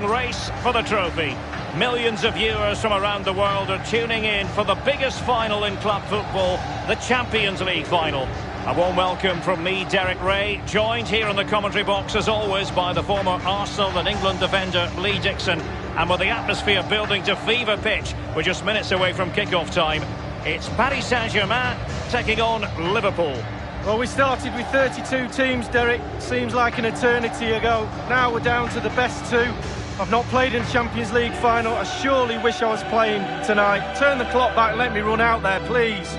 long race for the trophy. Millions of viewers from around the world are tuning in for the biggest final in club football, the Champions League final. A warm welcome from me, Derek Ray, joined here in the commentary box as always by the former Arsenal and England defender Lee Dixon. And with the atmosphere building to fever pitch, we're just minutes away from kick-off time. It's Paris Saint-Germain taking on Liverpool. Well, we started with 32 teams, Derek. Seems like an eternity ago. Now we're down to the best two. I've not played in the Champions League final. I surely wish I was playing tonight. Turn the clock back, let me run out there, please.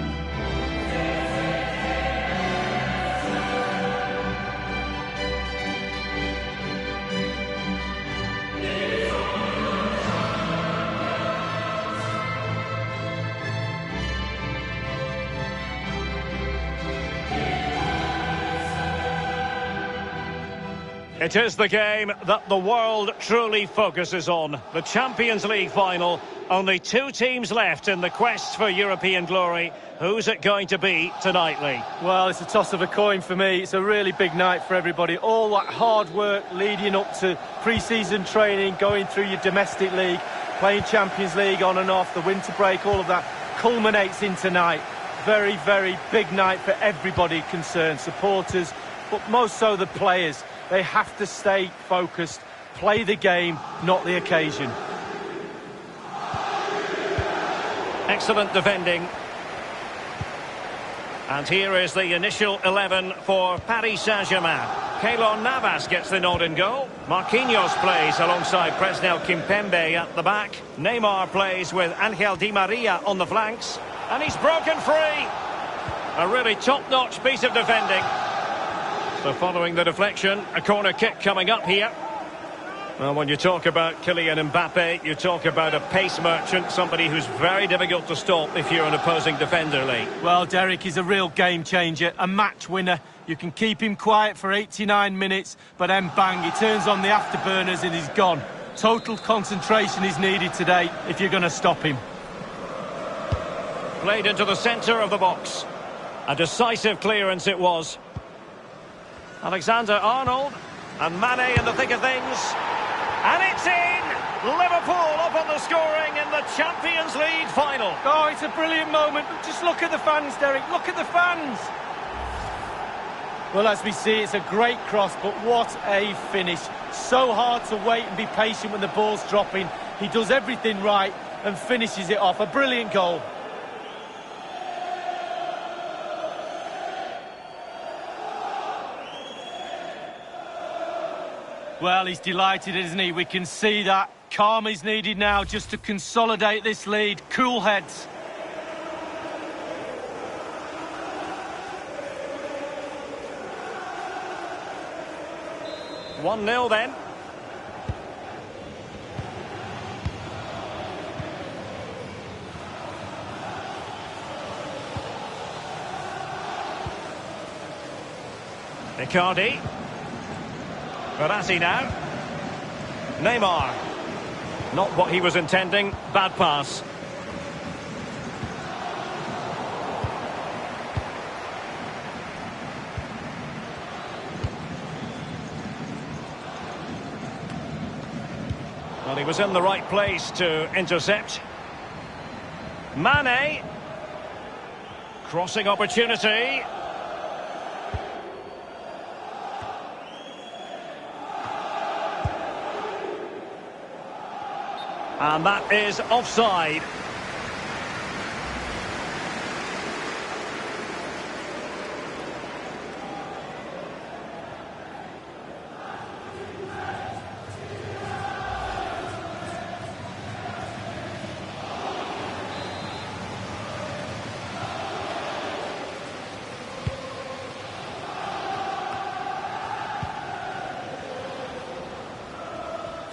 It is the game that the world truly focuses on. The Champions League final. Only two teams left in the quest for European glory. Who's it going to be tonight, Lee? Well, it's a toss of a coin for me. It's a really big night for everybody. All that hard work leading up to pre-season training, going through your domestic league, playing Champions League on and off, the winter break, all of that culminates in tonight. Very, very big night for everybody concerned. Supporters, but most so the players. They have to stay focused, play the game, not the occasion. Excellent defending. And here is the initial 11 for Paris Saint-Germain. Keylor Navas gets the nod in goal. Marquinhos plays alongside Presnel Kimpembe at the back. Neymar plays with Angel Di Maria on the flanks. And he's broken free. A really top-notch piece of defending. So following the deflection, a corner kick coming up here. Well, when you talk about Kylian Mbappe, you talk about a pace merchant, somebody who's very difficult to stop if you're an opposing defender, Lee. Well, Derek is a real game changer, a match winner. You can keep him quiet for 89 minutes, but then bang, he turns on the afterburners and he's gone. Total concentration is needed today if you're going to stop him. Played into the centre of the box. A decisive clearance it was. Alexander-Arnold and Mane in the thick of things. And it's in! Liverpool up on the scoring in the Champions League final. Oh, it's a brilliant moment. Just look at the fans, Derek. Look at the fans. Well, as we see, it's a great cross, but what a finish. So hard to wait and be patient when the ball's dropping. He does everything right and finishes it off. A brilliant goal. Well, he's delighted, isn't he? We can see that. Calm is needed now just to consolidate this lead. Cool heads. One 0 then. Icardi. Verratti now. Neymar. Not what he was intending. Bad pass. Well, he was in the right place to intercept. Mane. Crossing opportunity. And that is offside.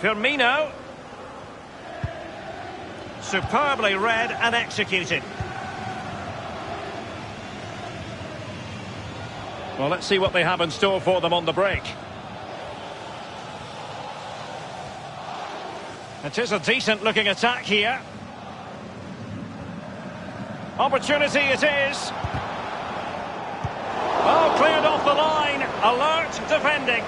Firmino. Superbly read and executed. Well, let's see what they have in store for them on the break. It is a decent-looking attack here. Opportunity it is. Oh, cleared off the line. Alert defending.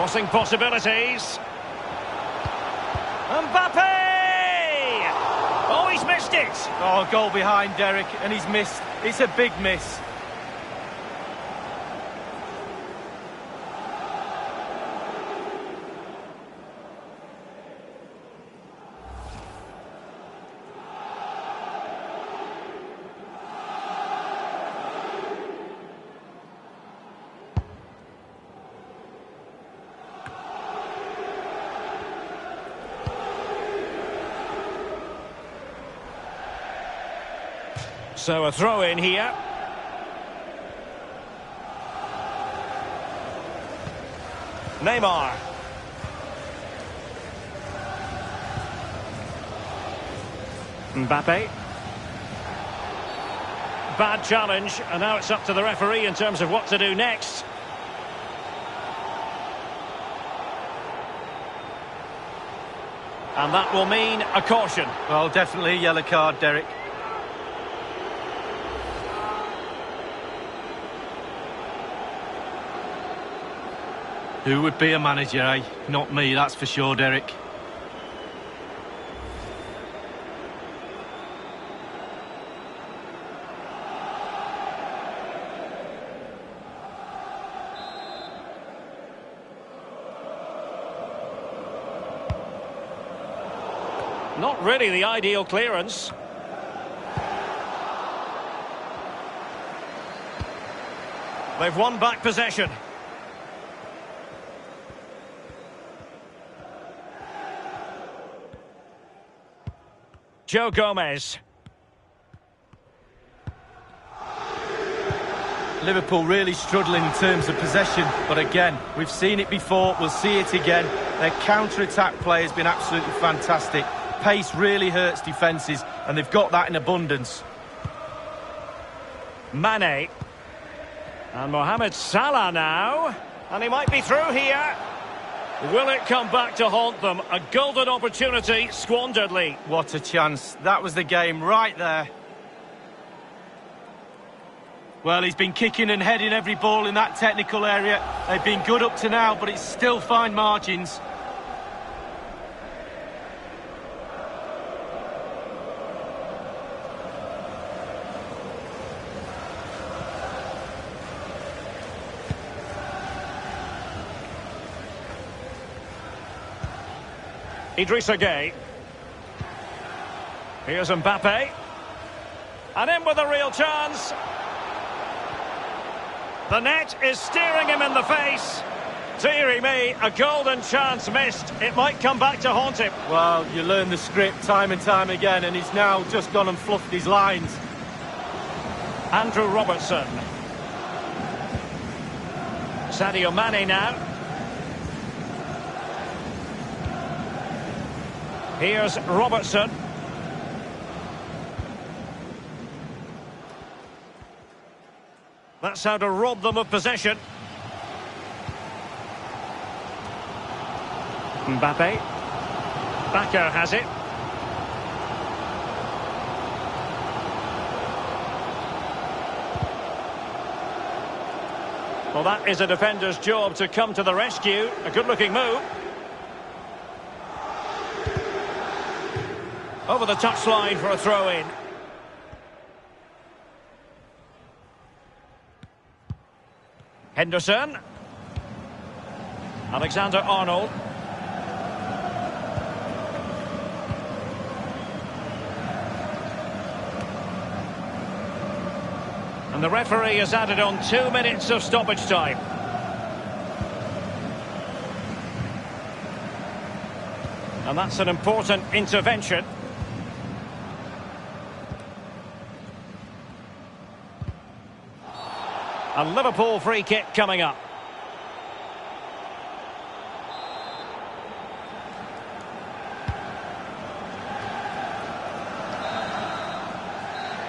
Crossing possibilities. Mbappe! Oh, he's missed it! Oh, goal behind Derek, and he's missed. It's a big miss. So a throw in here. Neymar. Mbappe. Bad challenge, and now it's up to the referee in terms of what to do next. And that will mean a caution. Well, definitely a yellow card, Derek. Who would be a manager, eh? Not me, that's for sure, Derek. Not really the ideal clearance. They've won back possession. Joe Gomez. Liverpool really struggling in terms of possession, but again, we've seen it before, we'll see it again. Their counter-attack play has been absolutely fantastic. Pace really hurts defences, and they've got that in abundance. Mane. And Mohamed Salah now. And he might be through here. Will it come back to haunt them? A golden opportunity squandered, Lee. What a chance. That was the game right there. Well, he's been kicking and heading every ball in that technical area. They've been good up to now, but it's still fine margins. Idrissa Gueye. Here's Mbappe. And in with a real chance. The net is staring him in the face. Deary me, a golden chance missed. It might come back to haunt him. Well, you learn the script time and time again, and he's now just gone and fluffed his lines. Andrew Robertson. Sadio Mane now. Here's Robertson. That's how to rob them of possession. Mbappe. Bakker has it. Well, that is a defender's job to come to the rescue. A good-looking move. Over the touchline for a throw-in. Henderson. Alexander-Arnold. And the referee has added on 2 minutes of stoppage time. And that's an important intervention. A Liverpool free kick coming up.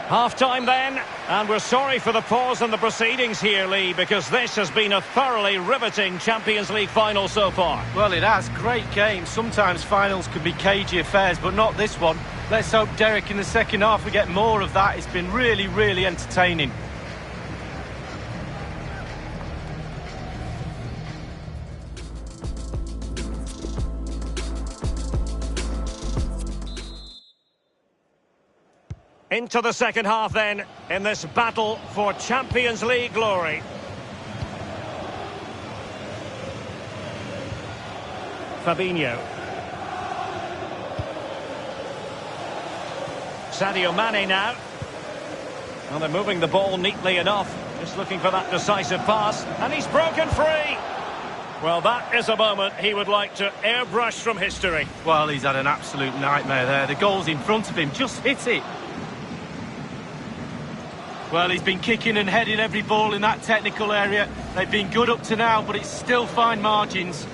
Half-time then, and we're sorry for the pause in the proceedings here, Lee, because this has been a thoroughly riveting Champions League final so far. Well, it has. Great game. Sometimes finals can be cagey affairs, but not this one. Let's hope, Derek, in the second half we get more of that. It's been really, really entertaining. Into the second half then, in this battle for Champions League glory. Fabinho. Sadio Mane now. Well, they're moving the ball neatly enough. Just looking for that decisive pass. And he's broken free. Well, that is a moment he would like to airbrush from history. Well, he's had an absolute nightmare there. The goal's in front of him. Just hit it. Well, he's been kicking and heading every ball in that technical area. They've been good up to now, but it's still fine margins.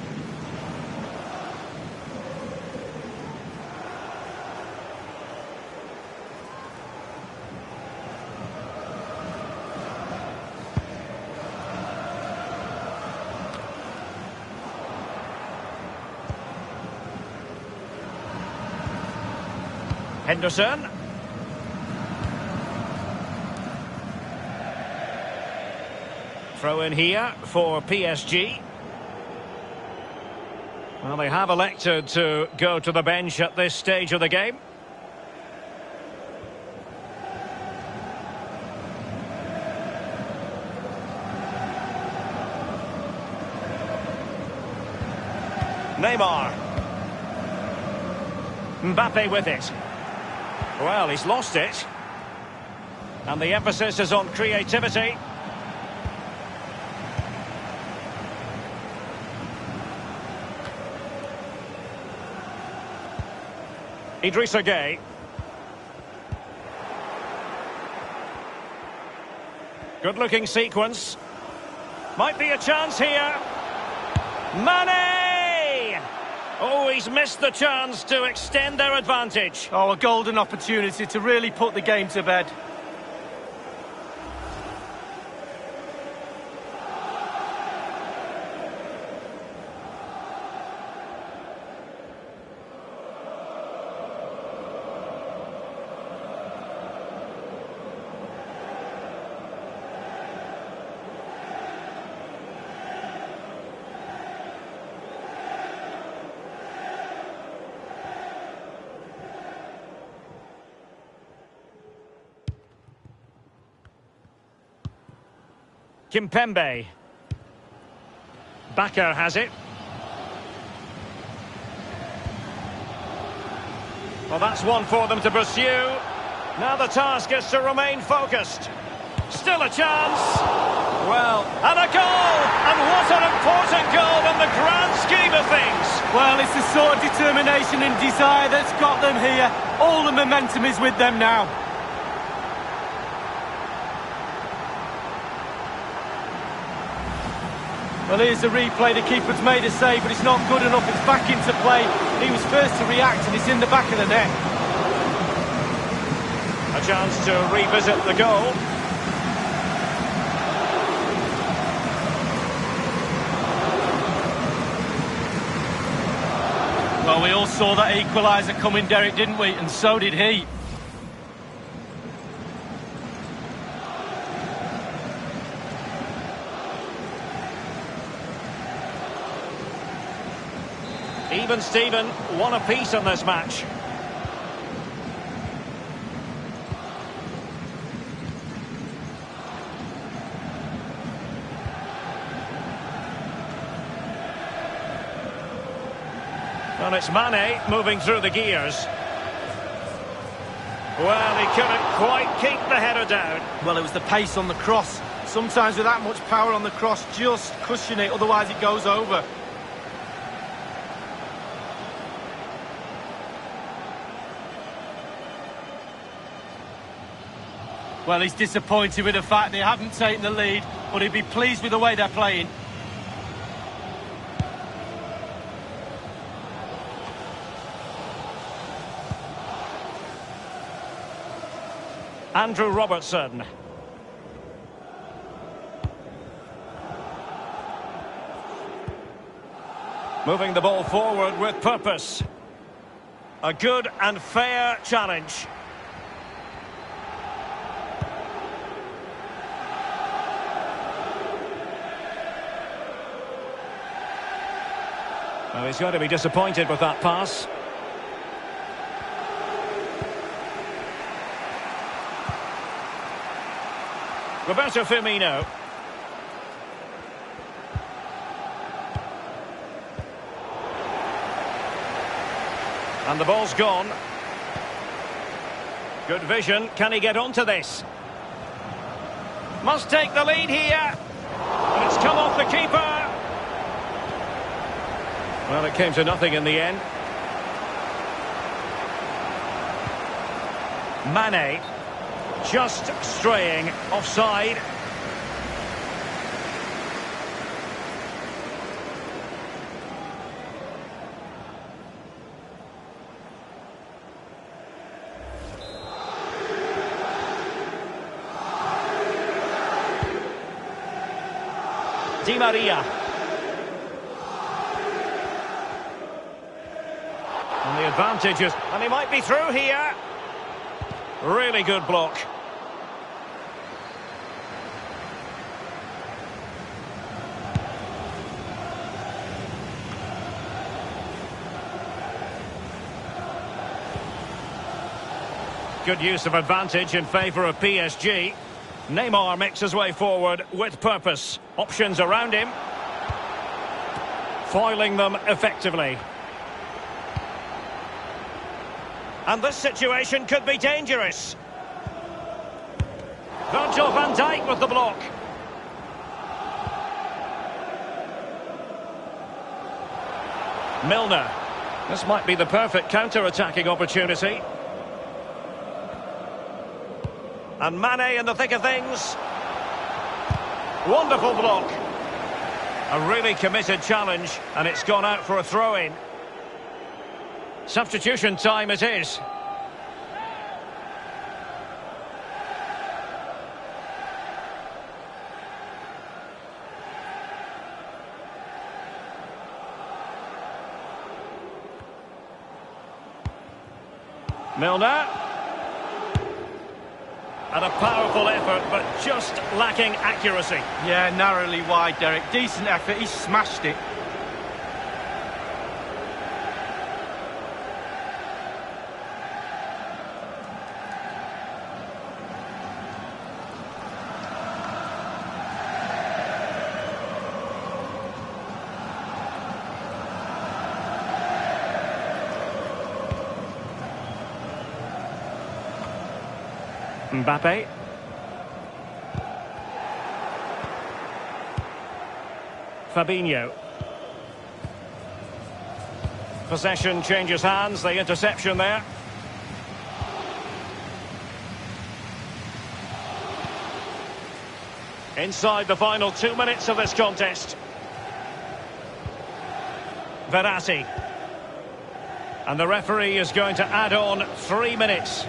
Henderson. Throw in here for PSG. Well, they have elected to go to the bench at this stage of the game. Neymar. Mbappe with it. Well, he's lost it. And the emphasis is on creativity. Idrissa Gueye. Good-looking sequence. Might be a chance here. Mane! Oh, he's missed the chance to extend their advantage. Oh, a golden opportunity to really put the game to bed. Kimpembe. Bakker has it. Well, that's one for them to pursue. Now the task is to remain focused. Still a chance. Well, and a goal! And what an important goal in the grand scheme of things. Well, it's the sort of determination and desire that's got them here. All the momentum is with them now. Well, here's the replay. The keeper's made a save, but it's not good enough. It's back into play. He was first to react, and it's in the back of the net. A chance to revisit the goal. Well, we all saw that equaliser coming, Derek, didn't we? And so did he. Even Steven, one apiece in this match. Well, it's Mane moving through the gears. Well, he couldn't quite keep the header down. Well, it was the pace on the cross. Sometimes with that much power on the cross, just cushion it, otherwise it goes over. Well, he's disappointed with the fact they haven't taken the lead, but he'd be pleased with the way they're playing. Andrew Robertson. Moving the ball forward with purpose. A good and fair challenge. Well, he's going to be disappointed with that pass. Roberto Firmino. And the ball's gone. Good vision. Can he get onto this? Must take the lead here. And it's come off the keeper. Well, it came to nothing in the end. Mane. Just straying offside. Di Maria. And the advantage is... And he might be through here. Really good block. Good use of advantage in favour of PSG. Neymar makes his way forward with purpose. Options around him. Foiling them effectively. And this situation could be dangerous. Virgil van Dijk with the block. Milner. This might be the perfect counter-attacking opportunity. And Mane in the thick of things. Wonderful block. A really committed challenge, and it's gone out for a throw-in. Substitution time it is. Milner. And a powerful effort, but just lacking accuracy. Yeah, narrowly wide, Derek. Decent effort, he smashed it. Mbappe. Fabinho. Possession changes hands, the interception there. Inside the final 2 minutes of this contest. Verratti. And the referee is going to add on 3 minutes.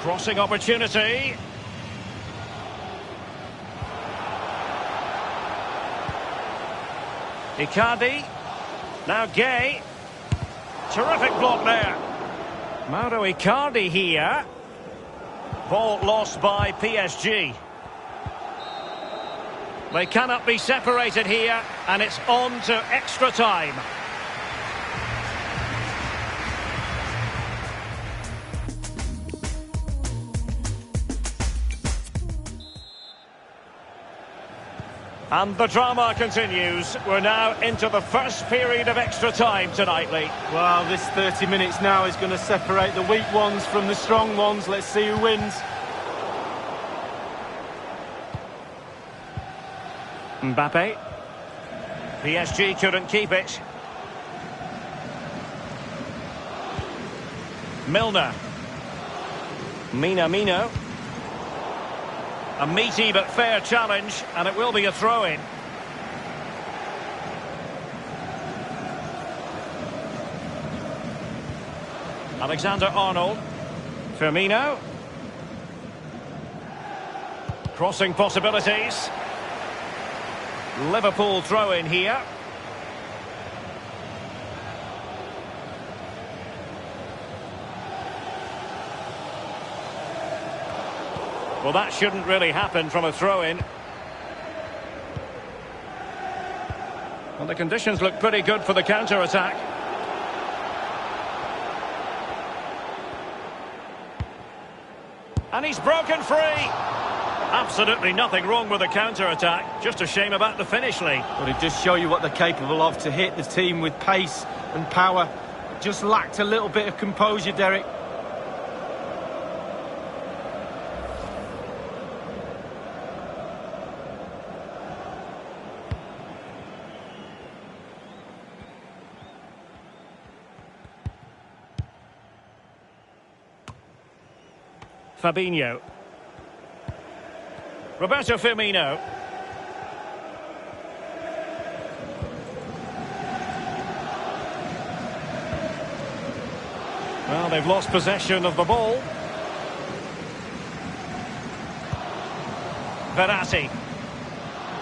Crossing opportunity. Icardi. Now Gay. Terrific block there. Mauro Icardi here. Ball lost by PSG. They cannot be separated here, and it's on to extra time. And the drama continues. We're now into the first period of extra time tonight, Lee. Well, this 30 minutes now is going to separate the weak ones from the strong ones. Let's see who wins. Mbappe. PSG couldn't keep it. Milner. Minamino. A meaty but fair challenge, and it will be a throw-in. Alexander-Arnold. Firmino. Crossing possibilities. Liverpool throw-in here. Well, that shouldn't really happen from a throw-in. Well, the conditions look pretty good for the counter-attack. And he's broken free. Absolutely nothing wrong with the counter-attack. Just a shame about the finish, Lee. But it just show you what they're capable of, to hit the team with pace and power. Just lacked a little bit of composure, Derek. Fabinho. Roberto Firmino. Well, they've lost possession of the ball. Verratti.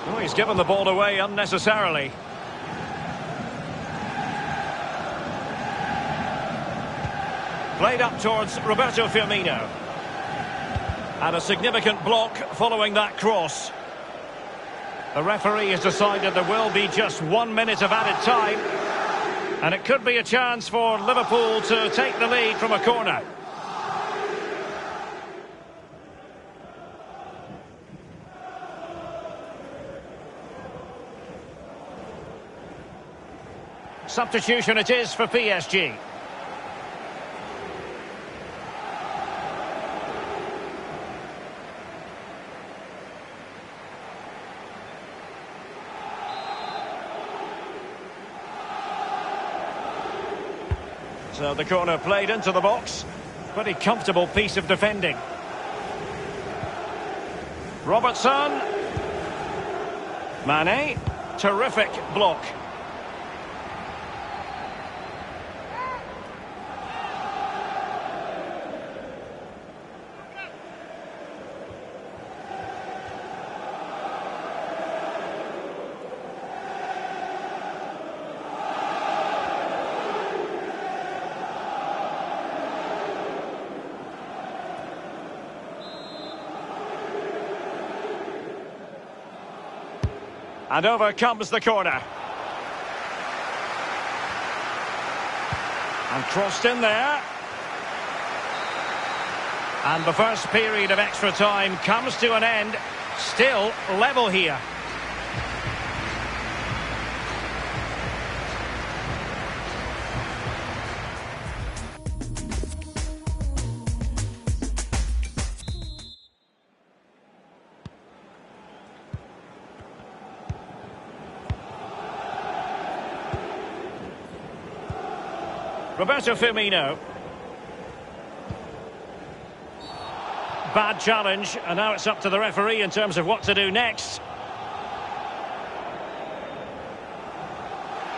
Oh, he's given the ball away unnecessarily. Played up towards Roberto Firmino. And a significant block following that cross. The referee has decided there will be just 1 minute of added time. And it could be a chance for Liverpool to take the lead from a corner. Substitution it is for PSG. So the corner played into the box. Pretty comfortable piece of defending. Robertson. Mane. Terrific block. And over comes the corner. And crossed in there. And the first period of extra time comes to an end. Still level here. Roberto Firmino. Bad challenge, and now it's up to the referee in terms of what to do next.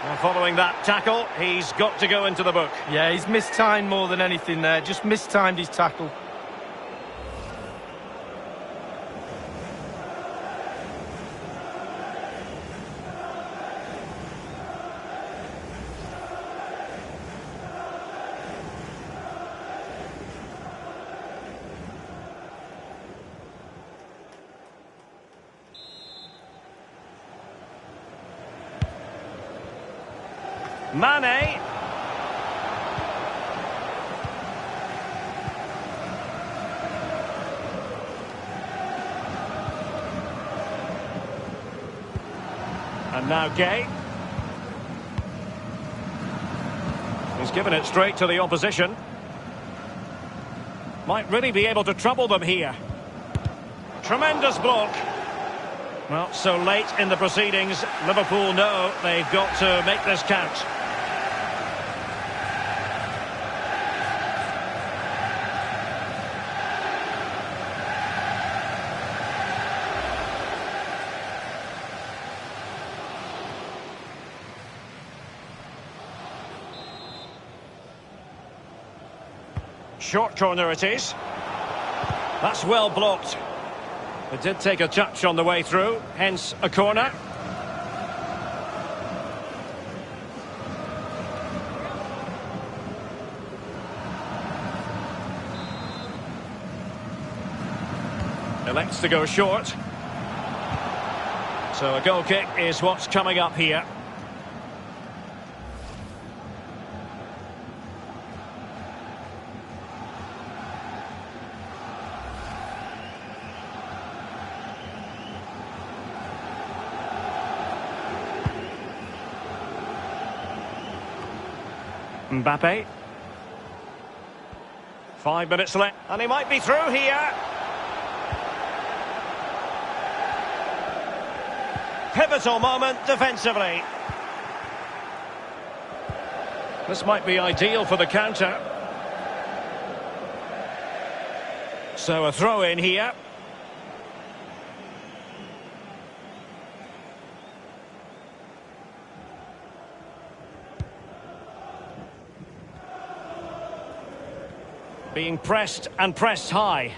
Well, following that tackle, he's got to go into the book. Yeah, he's mistimed more than anything there. Just mistimed his tackle. Mane. And now Gay. He's given it straight to the opposition. Might really be able to trouble them here. Tremendous block. Well, so late in the proceedings, Liverpool know they've got to make this count. Short corner it is. That's well blocked. It did take a touch on the way through, hence a corner. Elects to go short. So a goal kick is what's coming up here. Mbappe. 5 minutes left, and he might be through here. Pivotal moment defensively. This might be ideal for the counter. So a throw in here. Being pressed and pressed high.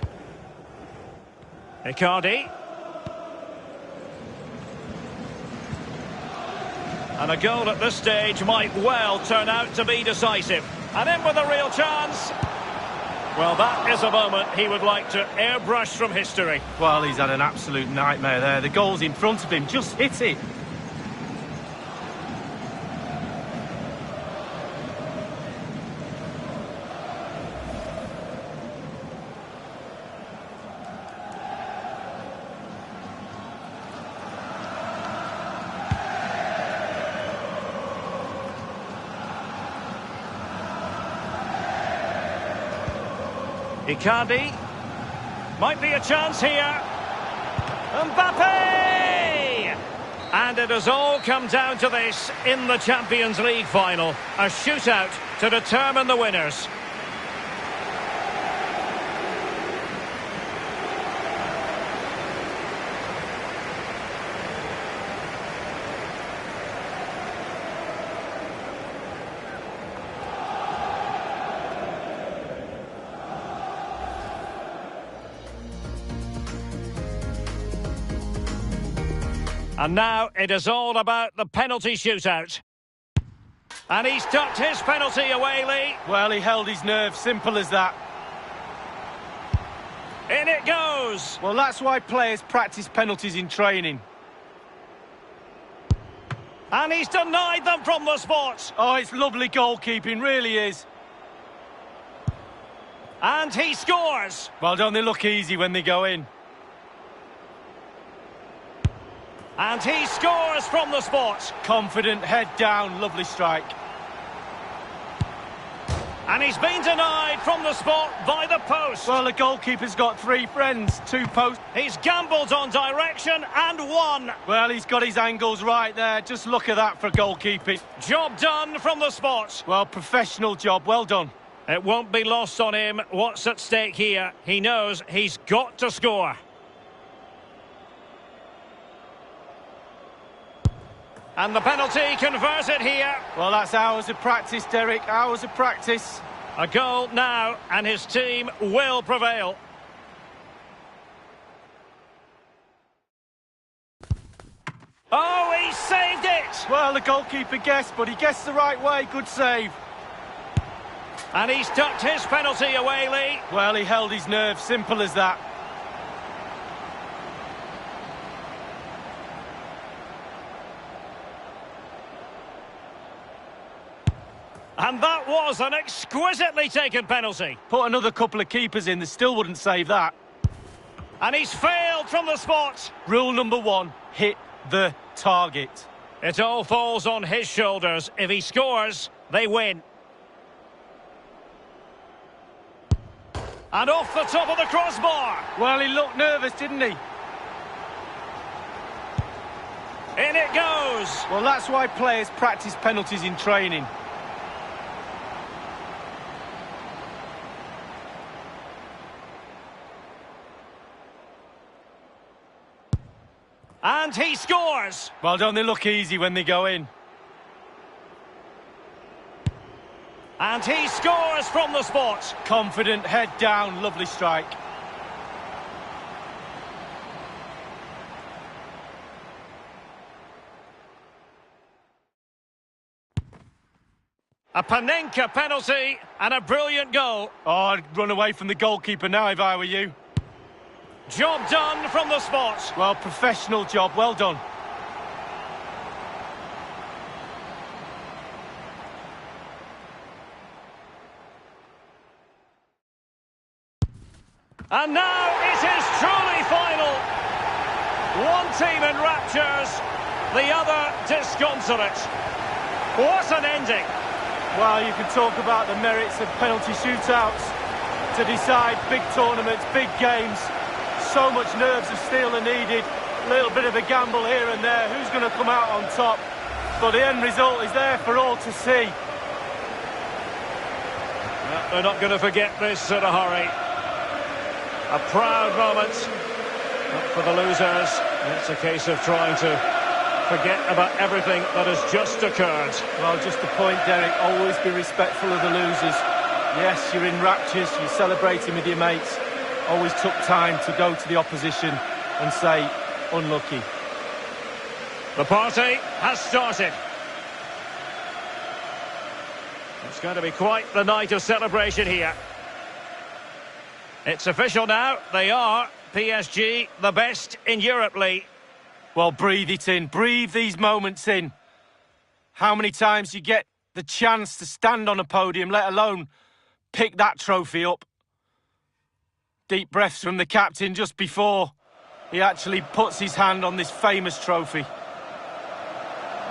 Icardi. And a goal at this stage might well turn out to be decisive. And in with a real chance. Well, that is a moment he would like to airbrush from history. Well, he's had an absolute nightmare there. The goal's in front of him, just hit it. Icardi. Might be a chance here. Mbappe! And it has all come down to this in the Champions League final. A shootout to determine the winners. And now it is all about the penalty shootout. And he's ducked his penalty away, Lee. Well, he held his nerve, simple as that. In it goes. Well, that's why players practice penalties in training. And he's denied them from the spot. Oh, it's lovely goalkeeping, really is. And he scores. Well, don't they look easy when they go in? And he scores from the spot. Confident, head down, lovely strike. And he's been denied from the spot by the post. Well, the goalkeeper's got 3 friends, 2 posts. He's gambled on direction and won. Well, he's got his angles right there. Just look at that for goalkeeping. Job done from the spot. Well, professional job, well done. It won't be lost on him what's at stake here. He knows he's got to score. And the penalty converted here. Well, that's hours of practice, Derek, hours of practice. A goal now, and his team will prevail. Oh, he saved it! Well, the goalkeeper guessed, but he guessed the right way. Good save. And he's ducked his penalty away, Lee. Well, he held his nerve, simple as that. And that was an exquisitely taken penalty. Put another couple of keepers in, they still wouldn't save that. And he's failed from the spot. Rule number 1, hit the target. It all falls on his shoulders. If he scores, they win. And off the top of the crossbar. Well, he looked nervous, didn't he? In it goes. Well, that's why players practice penalties in training. And he scores. Well, don't they look easy when they go in? And he scores from the spot. Confident, head down, lovely strike. A Panenka penalty and a brilliant goal. Oh, I'd run away from the goalkeeper now if I were you. Job done from the spot. Well, professional job, well done. And now it is truly final. One team in raptures, the other disconsolate. What an ending. Well, you can talk about the merits of penalty shootouts to decide big tournaments, big games. So much nerves of steel are needed. A little bit of a gamble here and there. Who's going to come out on top? But the end result is there for all to see. They're not going to forget this in a hurry. A proud moment. Not for the losers. It's a case of trying to forget about everything that has just occurred. Well, just a point, Derek. Always be respectful of the losers. Yes, you're in raptures. You're celebrating with your mates. Always took time to go to the opposition and say, unlucky. The party has started. It's going to be quite the night of celebration here. It's official now. They are PSG, the best in Europe, Lee. Well, breathe it in. Breathe these moments in. How many times you get the chance to stand on a podium, let alone pick that trophy up? Deep breaths from the captain just before he actually puts his hand on this famous trophy.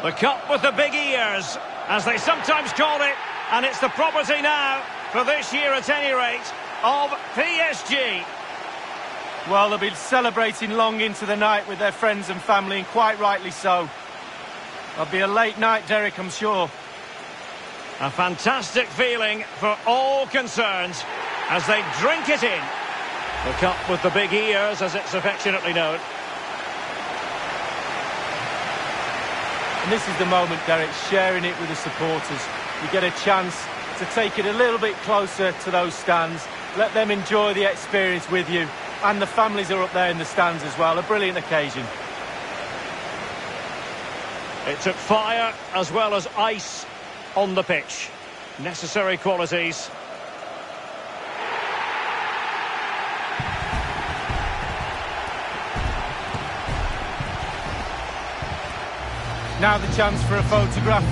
The cup with the big ears, as they sometimes call it, and it's the property now, for this year at any rate, of PSG. Well, they'll be celebrating long into the night with their friends and family, and quite rightly so. It'll be a late night, Derek, I'm sure. A fantastic feeling for all concerned as they drink it in. The cup with the big ears, as it's affectionately known. And this is the moment, Derek, sharing it with the supporters. You get a chance to take it a little bit closer to those stands. Let them enjoy the experience with you. And the families are up there in the stands as well. A brilliant occasion. It took fire as well as ice on the pitch. Necessary qualities. Now the chance for a photograph.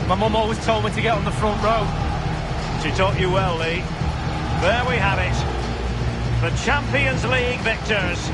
My mum always told me to get on the front row. She taught you well, Lee. There we have it. The Champions League victors